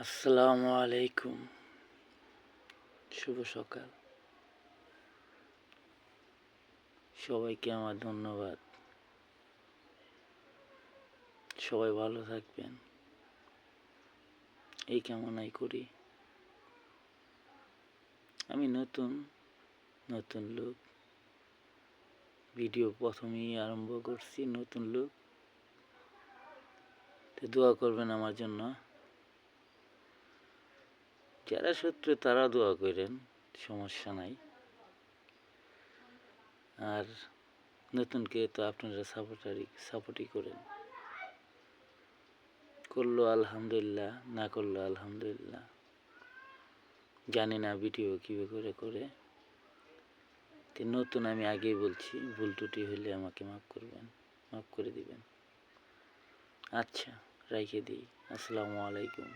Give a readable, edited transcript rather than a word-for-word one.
আসসালামু আলাইকুম। শুভ সকাল। সবাইকে আমার ধন্যবাদ। সবাই ভালো থাকবেন এই কামনাই করি। আমি নতুন লোক, ভিডিও প্রথমেই আরম্ভ করছি। নতুন লোক, তো দোয়া করবেন আমার জন্য। যারা শত্রু তারা দোয়া করেন, সমস্যা নাই। আর নতুনকে তো আপনারা সাপোর্টই করেন। করলো আলহামদুলিল্লাহ, না করলো আলহামদুলিল্লাহ। জানি না ভিডিও কীভাবে করে। তো নতুন, আমি আগেই বলছি, ভুল ত্রুটি হলে আমাকে মাফ করে দিবেন। আচ্ছা, রাইখে দিই। আসসালামু আলাইকুম।